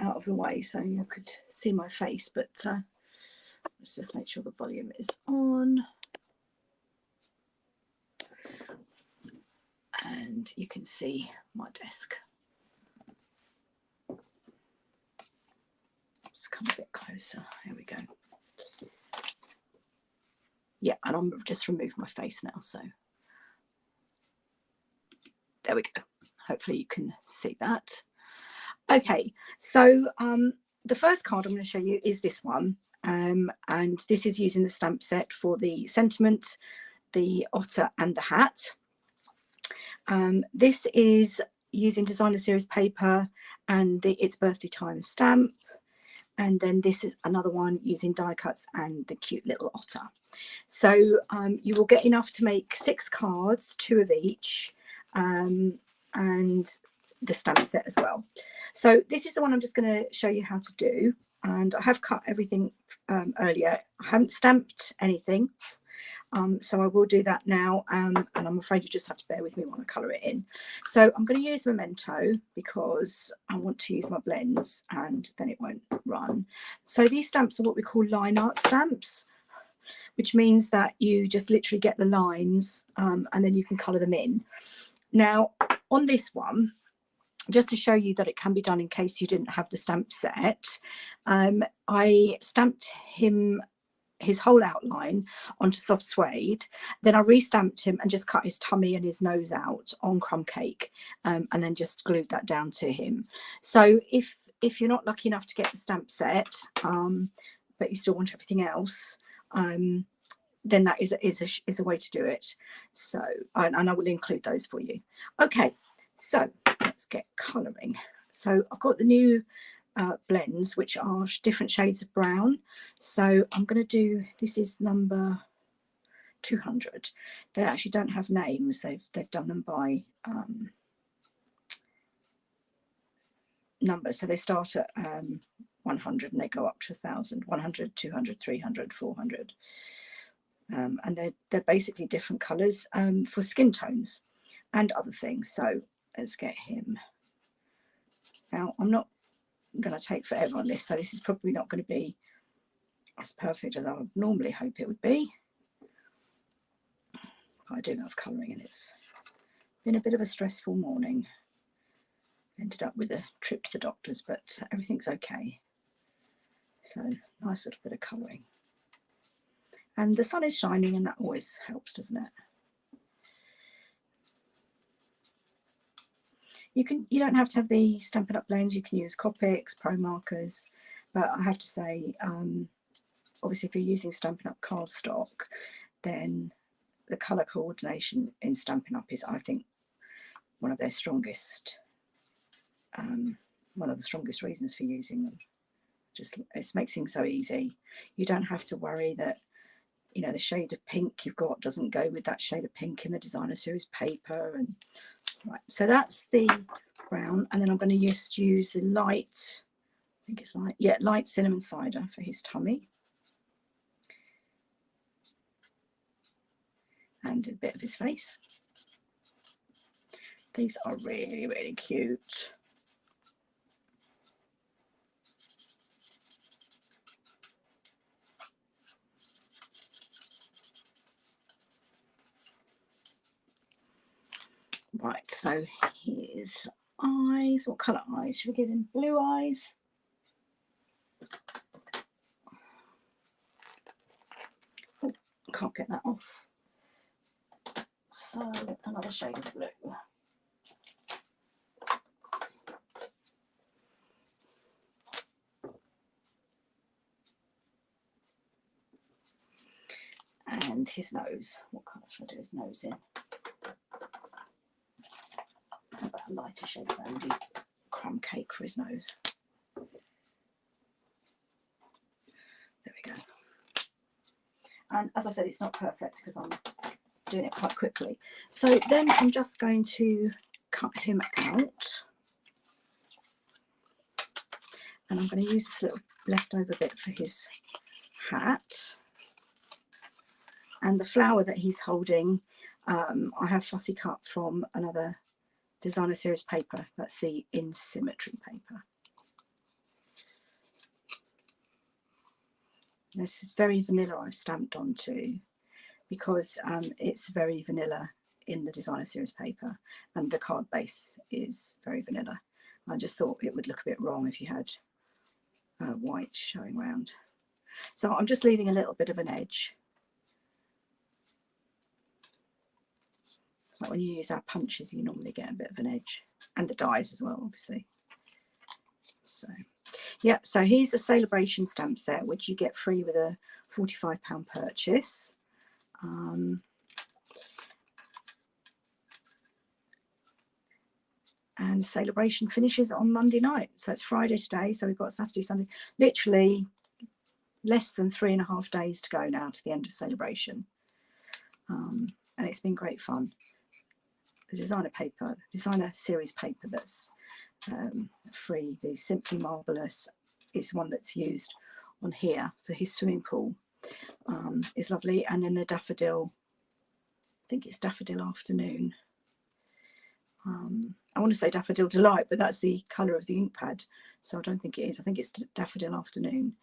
out of the way so you could see my face, but let's just make sure the volume is on. And you can see my desk. Just come a bit closer. Here we go. Yeah, and I'm just removed my face now, so there we go. Hopefully you can see that. Okay, so the first card I'm going to show you is this one, and this is using the stamp set for the sentiment, the otter and the hat. This is using designer series paper and It's Birthday Time stamp, and then this is another one using die cuts and the cute little otter. So you will get enough to make 6 cards, 2 of each, and the stamp set as well. So this is the one I'm just going to show you how to do, and I have cut everything earlier. I haven't stamped anything, so I will do that now, and I'm afraid you just have to bear with me while I colour it in. So I'm going to use Memento because I want to use my blends and then it won't run. So these stamps are what we call line art stamps, which means that you just literally get the lines and then you can colour them in. Now on this one, just to show you that it can be done in case you didn't have the stamp set, I stamped his whole outline onto soft suede, then I re-stamped him and just cut his tummy and his nose out on crumb cake, and then just glued that down to him. So if you're not lucky enough to get the stamp set, but you still want everything else, then that is a way to do it. So and I will include those for you. Okay, so let's get colouring. So I've got the new blends, which are different shades of brown. So I'm going to do, this is number 200. They actually don't have names. They've done them by numbers. So they start at 100 and they go up to 1,000, 100, 200, 300, 400. And they're basically different colours for skin tones and other things. So let's get him. Now I'm not going to take forever on this, so this is probably not going to be as perfect as I would normally hope it would be. But I do love colouring, and it's been a bit of a stressful morning. Ended up with a trip to the doctors, but everything's okay. So nice little bit of colouring, and the sun is shining, and that always helps, doesn't it? You don't have to have the Stampin' Up blends. You can use Copics, Pro Markers, but I have to say, obviously if you're using Stampin' Up cardstock, then the colour coordination in Stampin' Up is, I think, one of their strongest, one of the strongest reasons for using them. Just it makes things so easy. You don't have to worry that, you know, the shade of pink you've got doesn't go with that shade of pink in the designer series paper. And right, so that's the brown, and then I'm going to just use the light, I think it's light, yeah, light cinnamon cider for his tummy, and a bit of his face. These are really, really cute. Right, so his eyes. What colour eyes? Should we give him blue eyes? Oh, can't get that off. So another shade of blue. And his nose. What colour should I do his nose in? How about a lighter shade of Andy crumb cake for his nose? There we go. And as I said, it's not perfect because I'm doing it quite quickly. So then I'm just going to cut him out. And I'm going to use this little leftover bit for his hat. And the flower that he's holding, I have fussy cut from another designer series paper. That's the In Symmetry paper. This is very vanilla I've stamped onto, because it's very vanilla in the designer series paper, and the card base is very vanilla. I just thought it would look a bit wrong if you had white showing around. So I'm just leaving a little bit of an edge. It's like when you use our punches, you normally get a bit of an edge, and the dies as well, obviously. So yeah, so here's a Celebration stamp set, which you get free with a £45 purchase. And Celebration finishes on Monday night, so it's Friday today, so we've got Saturday, Sunday, literally less than 3.5 days to go now to the end of Celebration. And it's been great fun. The designer paper, designer series paper that's free, the Simply Marvellous, is one that's used on here for his swimming pool. Is lovely. And then the Daffodil, I think it's Daffodil Afternoon. I want to say Daffodil Delight, but that's the colour of the ink pad, so I don't think it is. I think it's Daffodil Afternoon,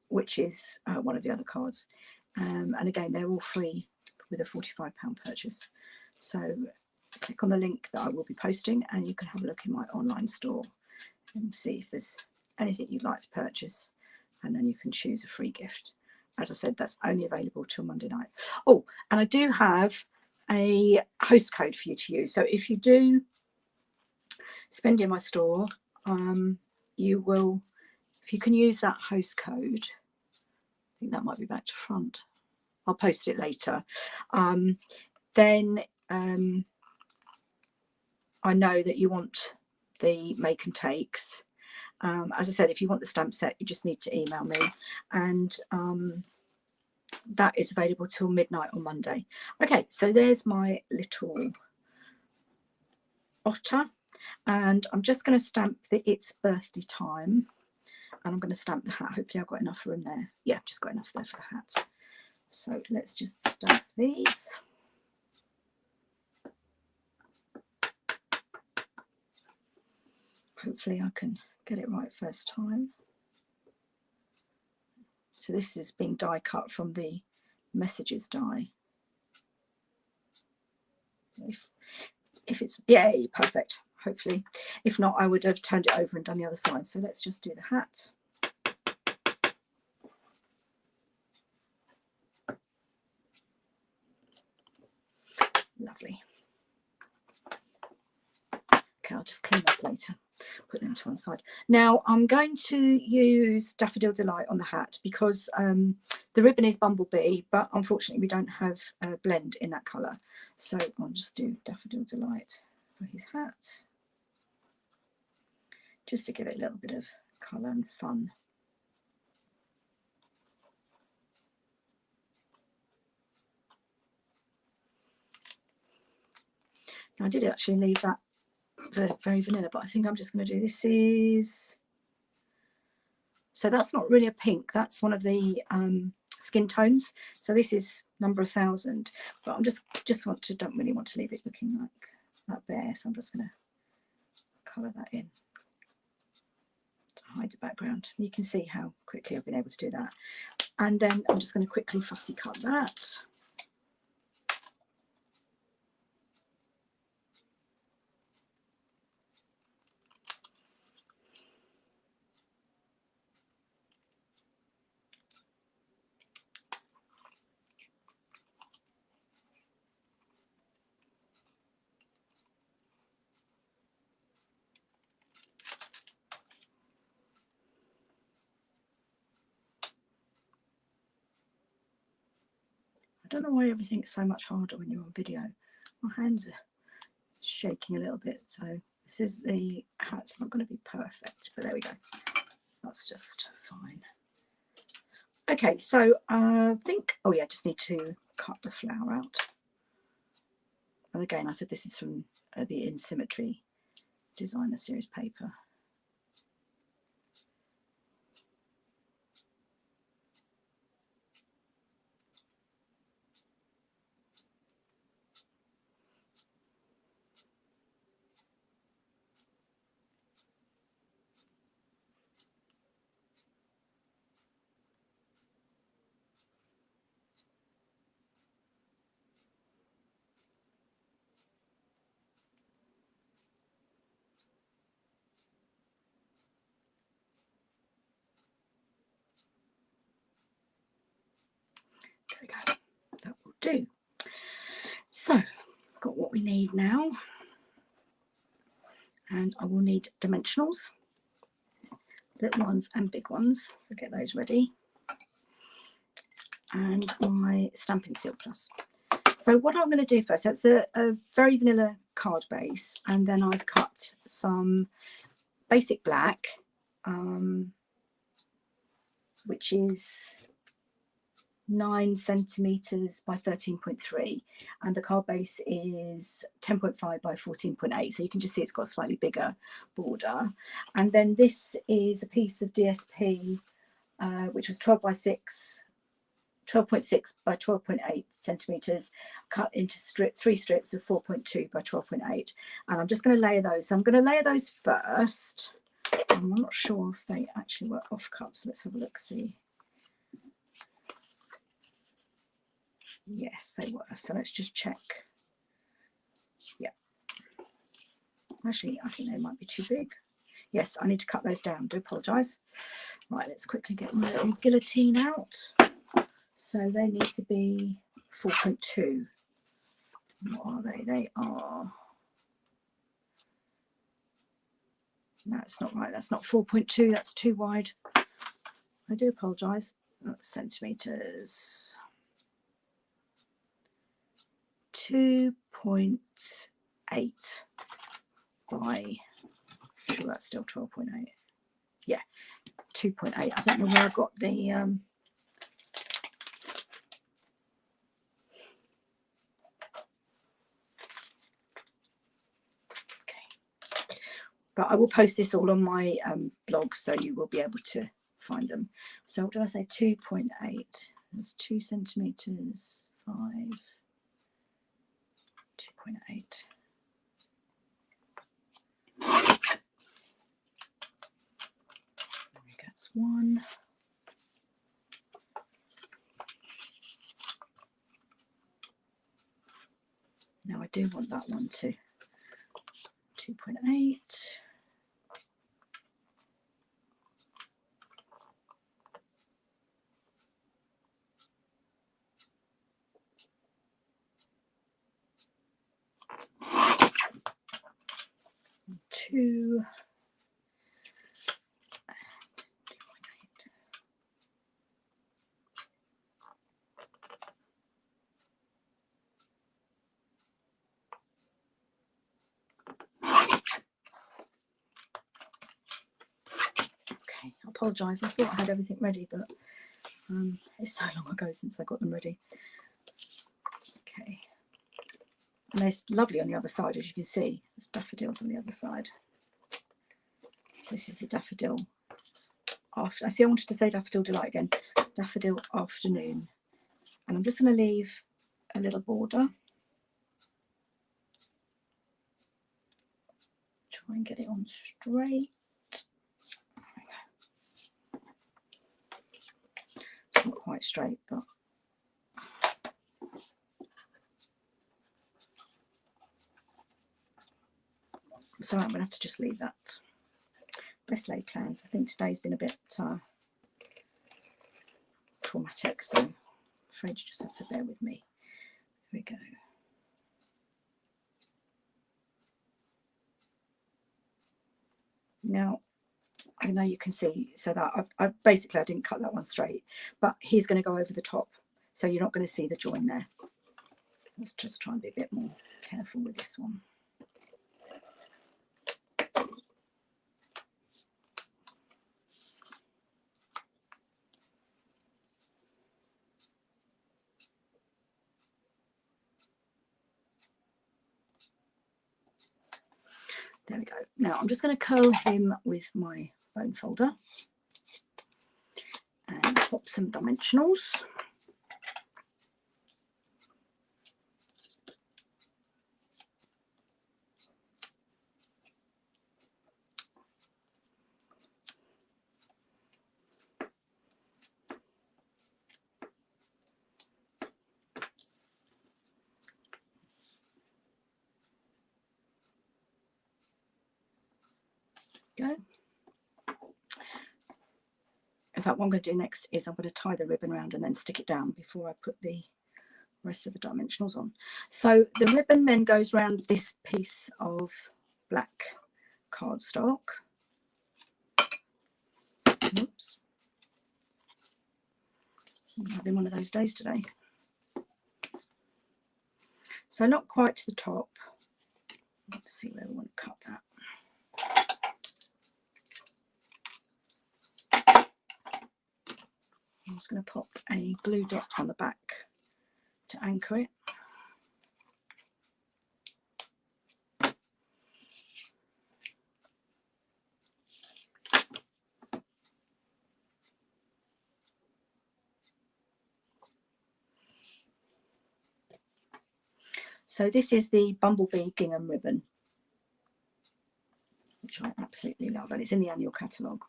which is one of the other cards. And again, they're all free with a £45 purchase. So click on the link that I will be posting, and you can have a look in my online store and see if there's anything you'd like to purchase, and then you can choose a free gift. As I said, that's only available till Monday night. Oh, and I do have a host code for you to use. So if you do spend in my store, you will, if you can use that host code, I think that might be back to front, I'll post it later, then I know that you want the make and takes. As I said, if you want the stamp set, you just need to email me, and that is available till midnight on Monday. Okay, so there's my little otter, and I'm just going to stamp the It's Birthday Time, and I'm going to stamp the hat. Hopefully I've got enough room there. Yeah, just got enough there for the hat. So let's just stamp these. Hopefully I can get it right first time. So this is being die cut from the Messages die. If it's, yeah, perfect, hopefully. If not, I would have turned it over and done the other side. So let's just do the hat. Lovely. Okay, I'll just clean those later, put them to one side. Now I'm going to use Daffodil Delight on the hat, because the ribbon is Bumblebee, but unfortunately we don't have a blend in that colour. So I'll just do Daffodil Delight for his hat, just to give it a little bit of colour and fun. Now, I did actually leave that very vanilla, but I think I'm just going to do, this is, so that's not really a pink, that's one of the skin tones, so this is number 1000, but I'm just don't really want to leave it looking like that bare, so I'm just going to colour that in to hide the background. You can see how quickly I've been able to do that, and then I'm just going to quickly fussy cut that. I don't know why everything's so much harder when you're on video. My hands are shaking a little bit, so this is, the hat's not going to be perfect, but there we go. That's just fine. Okay, so I think, oh yeah, I just need to cut the flower out. And again, I said this is from the In Symmetry designer series paper. do. So got what we need now, and I will need dimensionals, little ones and big ones, so get those ready, and my Stampin' Seal Plus. So what I'm going to do first, so it's a very vanilla card base, and then I've cut some basic black, which is 9 centimeters by 13.3, and the card base is 10.5 by 14.8, so you can just see it's got a slightly bigger border. And then this is a piece of DSP, which was 12.6 by 12.8 centimeters, cut into three strips of 4.2 by 12.8, and I'm just going to layer those. So I'm going to layer those first. I'm not sure if they actually were off cut, so let's have a look, see. Yes, they were. So let's just check. Yeah. Actually, I think they might be too big. Yes, I need to cut those down. Do apologise. Right, let's quickly get my little guillotine out. So they need to be 4.2. What are they? They are... No, it's not right. That's not 4.2. That's too wide. I do apologise. That's centimetres. 2.8 by, sure that's still 12.8. Yeah, 2.8. I don't know where I got the okay, but I will post this all on my blog, so you will be able to find them. So what did I say? 2.8. That's 2 centimeters 5. 2.8. That's 1. Now I do want that one too. 2.8. Two. Okay, I apologise. I thought I had everything ready, but it's so long ago since I got them ready. Okay. And they're lovely on the other side, as you can see. There's daffodils on the other side. So this is the daffodil after. I see I wanted to say daffodil delight again. Daffodil afternoon. And I'm just going to leave a little border. Try and get it on straight. It's not quite straight, but so I'm going to have to just leave that. Best laid plans. I think today's been a bit traumatic, so I'm afraid you just have to bear with me. Here we go. Now, I know you can see, so that I basically I didn't cut that one straight, but he's going to go over the top, so you're not going to see the join there. Let's just try and be a bit more careful with this one. There we go. Now I'm just going to curl him with my bone folder and pop some dimensionals. Go. In fact, what I'm going to do next is I'm going to tie the ribbon around and then stick it down before I put the rest of the dimensionals on. So the ribbon then goes around this piece of black cardstock. Oops. I'm having one of those days today. So not quite to the top. Let's see where we want to cut that. I'm just going to pop a glue dot on the back to anchor it. So this is the Bumblebee gingham ribbon, which I absolutely love, and it's in the annual catalogue.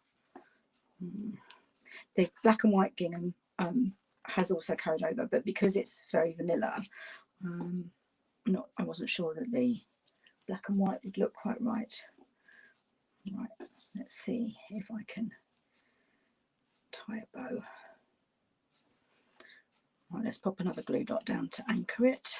The black and white gingham has also carried over, but because it's very vanilla, I wasn't sure that the black and white would look quite right. Right, let's see if I can tie a bow. Right, let's pop another glue dot down to anchor it.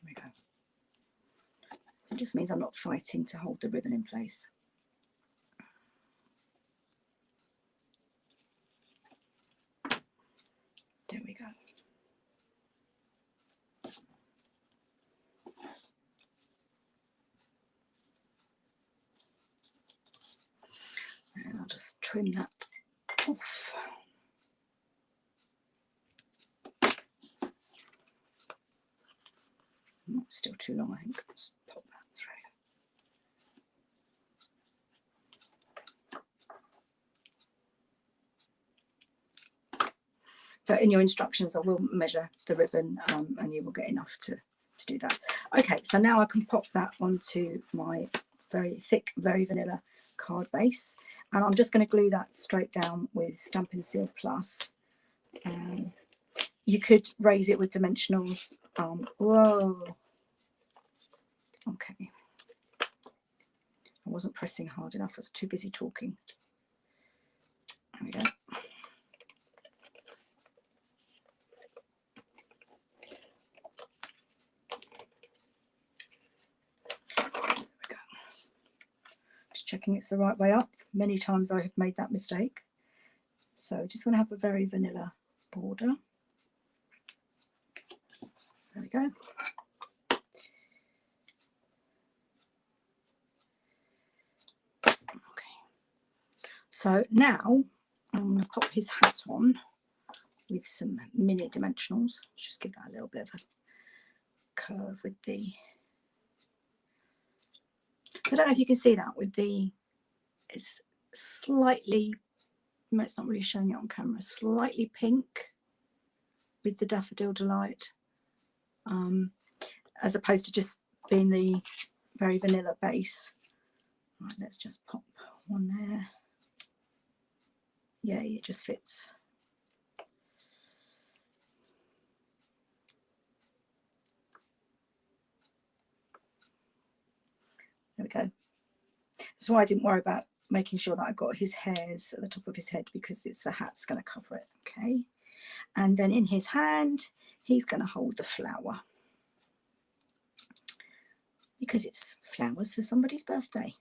There we go. So it just means I'm not fighting to hold the ribbon in place. There we go. And I'll just trim that off. Still too long, I think. Let's pop that through. So in your instructions, I will measure the ribbon and you will get enough to do that. Okay, so now I can pop that onto my very thick, very vanilla card base. And I'm just going to glue that straight down with Stampin' Seal Plus. You could raise it with dimensionals. Whoa. Okay. I wasn't pressing hard enough. I was too busy talking. There we go. Just checking it's the right way up. Many times I have made that mistake. So just going to have a very vanilla border. There we go. Okay. So now I'm going to pop his hat on with some mini dimensionals. Just give that a little bit of a curve with the... I don't know if you can see that with the... It's slightly... It's not really showing it on camera. Slightly pink with the Daffodil Delight, as opposed to just being the very vanilla base. Right, let's just pop one there. Yeah, it just fits. There we go. That's why I didn't worry about making sure that I got his hairs at the top of his head, because it's the hat's going to cover it. Okay, and then in his hand he's going to hold the flower, because it's flowers for somebody's birthday.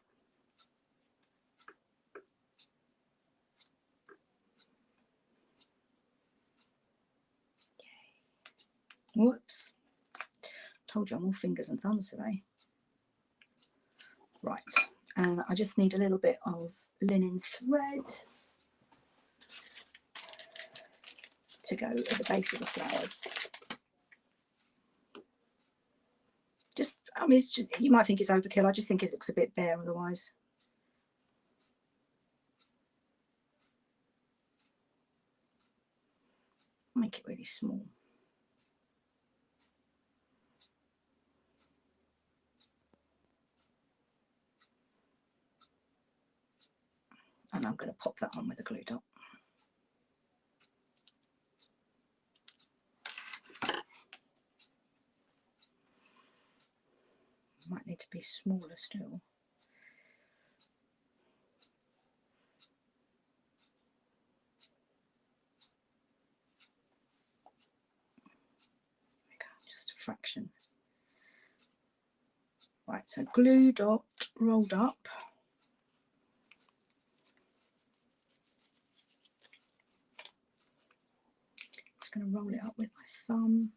Whoops, told you I'm all fingers and thumbs today. Right, and I just need a little bit of linen thread to go at the base of the flowers. Just, I mean, it's just, you might think it's overkill. I just think it looks a bit bare otherwise. make it really small. And I'm going to pop that on with a glue dot. Might need to be smaller still. There we go, just a fraction. Right, so glue dot rolled up. Just going to roll it up with my thumb.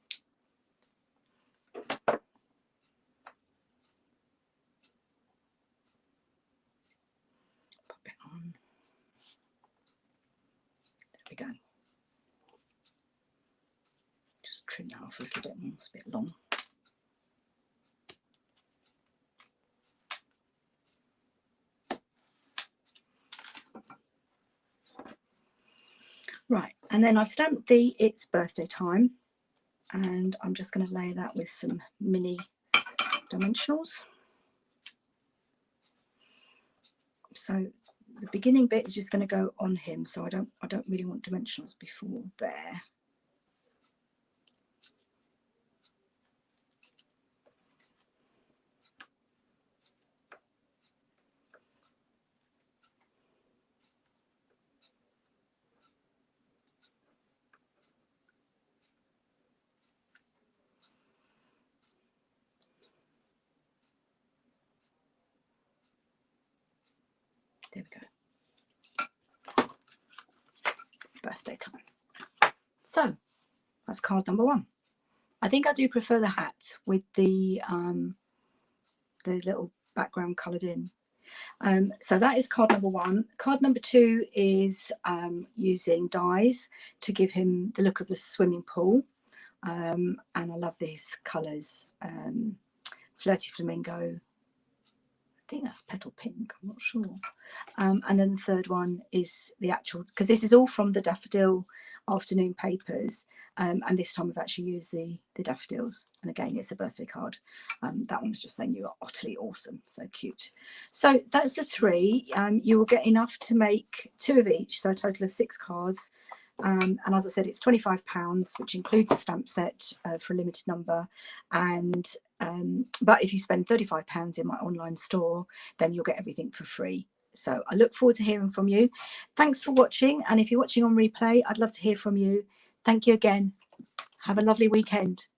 Pop it on. There we go. Just trim that off a little bit more, it's a bit long. Right, and then I've stamped the It's Birthday Time, and I'm just going to lay that with some mini dimensionals. So the beginning bit is just going to go on him, so I don't really want dimensionals before there. There we go. Birthday Time. So that's card number 1. I think I do prefer the hat with the little background coloured in. So that is card number 1. Card number 2 is using dies to give him the look of the swimming pool. And I love these colours. Flirty Flamingo. I think that's Petal Pink, I'm not sure. And then the third one is the actual, because this is all from the Daffodil Afternoon Papers, and this time I've actually used the daffodils, and again it's a birthday card. That one was just saying you are utterly awesome, so cute. So that's the 3. You will get enough to make 2 of each, so a total of 6 cards. And as I said, it's £25, which includes a stamp set for a limited number. And but if you spend £35 in my online store, then you'll get everything for free. So I look forward to hearing from you. Thanks for watching. And if you're watching on replay, I'd love to hear from you. Thank you again. Have a lovely weekend.